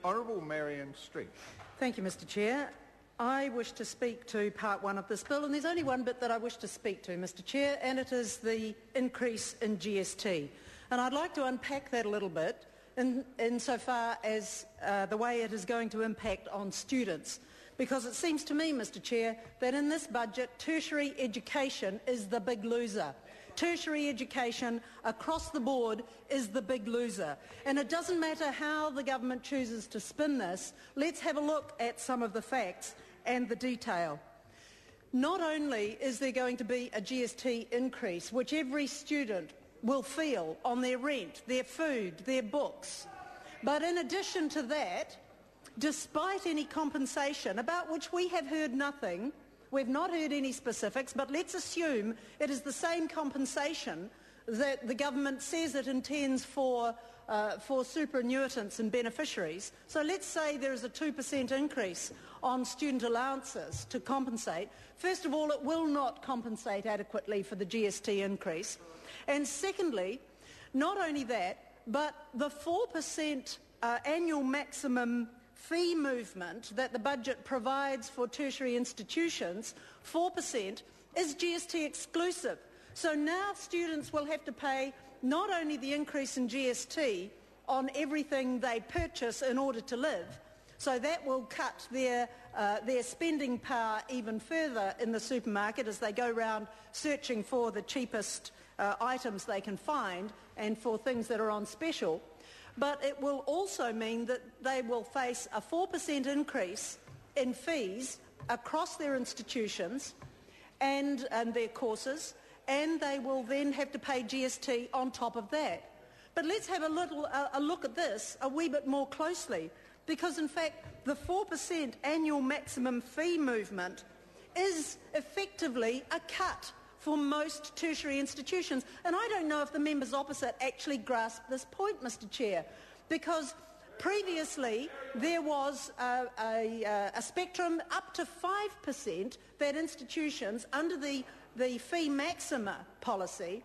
Honourable Marion Street. Thank you, Mr Chair. I wish to speak to part one of this bill, and there's only one bit that I wish to speak to, Mr Chair, and it is the increase in GST. And I'd like to unpack that a little bit insofar as the way it is going to impact on students. Because it seems to me, Mr Chair, that in this budget, tertiary education is the big loser. Tertiary education across the board is the big loser. And it doesn't matter how the government chooses to spin this, let's have a look at some of the facts and the detail. Not only is there going to be a GST increase, which every student will feel on their rent, their food, their books, but in addition to that, despite any compensation, about which we have heard nothing, we've not heard any specifics, but let's assume it is the same compensation that the government says it intends for superannuitants and beneficiaries. So let's say there is a 2% increase on student allowances to compensate. First of all, it will not compensate adequately for the GST increase. And secondly, not only that, but the 4% annual maximum fee movement that the budget provides for tertiary institutions, 4%, is GST exclusive. So now students will have to pay not only the increase in GST on everything they purchase in order to live, so that will cut their spending power even further in the supermarket as they go around searching for the cheapest items they can find and for things that are on special. But it will also mean that they will face a 4% increase in fees across their institutions and their courses, and they will then have to pay GST on top of that. But let's have a look at this a wee bit more closely, because in fact the 4% annual maximum fee movement is effectively a cut for most tertiary institutions. And I don't know if the members opposite actually grasp this point, Mr Chair, because previously there was a spectrum up to 5% that institutions under the fee maxima policy,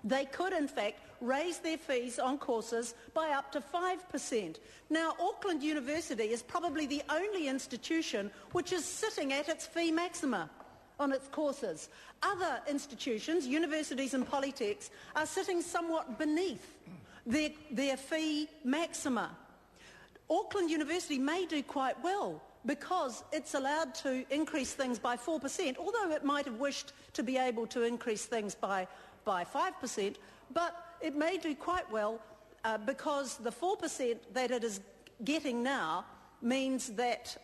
they could in fact raise their fees on courses by up to 5%. Now, Auckland University is probably the only institution which is sitting at its fee maxima on its courses. Other institutions, universities and polytechs, are sitting somewhat beneath their fee maxima. Auckland University may do quite well because it's allowed to increase things by 4%, although it might have wished to be able to increase things by 5%, but it may do quite well because the 4% that it is getting now means that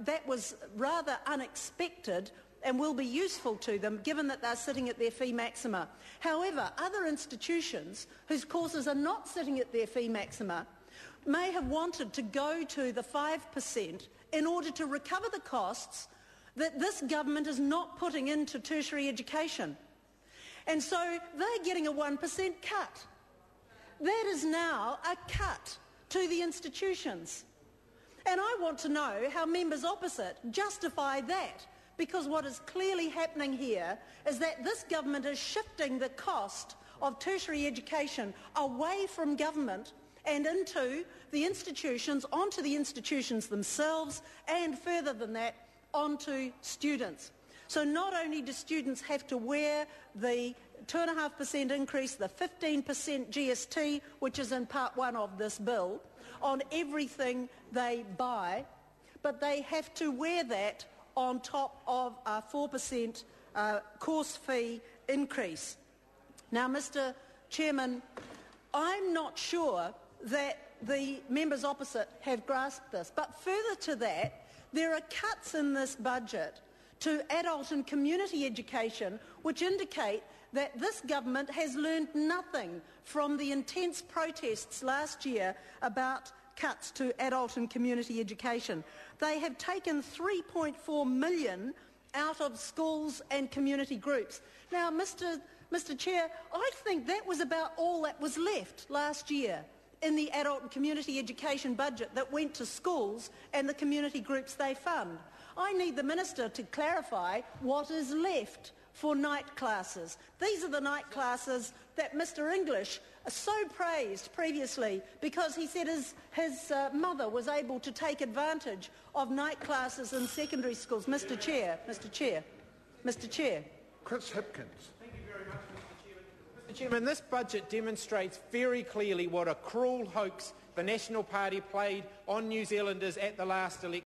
that was rather unexpected and will be useful to them given that they're sitting at their fee maxima. However, other institutions whose courses are not sitting at their fee maxima may have wanted to go to the 5% in order to recover the costs that this government is not putting into tertiary education. And so they're getting a 1% cut. That is now a cut to the institutions. And I want to know how members opposite justify that, because what is clearly happening here is that this government is shifting the cost of tertiary education away from government and into the institutions, onto the institutions themselves, and further than that, onto students. So not only do students have to wear the 2.5% increase, the 15% GST, which is in part one of this bill, on everything they buy, but they have to wear that on top of a 4% course fee increase. Now, Mr Chairman, I'm not sure that the members opposite have grasped this, but further to that, there are cuts in this budget to adult and community education which indicate that this government has learned nothing from the intense protests last year about cuts to adult and community education. They have taken 3.4 million out of schools and community groups. Now, Mr Chair, I think that was about all that was left last year in the adult and community education budget that went to schools and the community groups they fund. I need the Minister to clarify what is left for night classes. These are the night classes that Mr English so praised previously because he said his mother was able to take advantage of night classes in secondary schools. Mr. Chair. Chris Hipkins. Mr. Chairman, this budget demonstrates very clearly what a cruel hoax the National Party played on New Zealanders at the last election.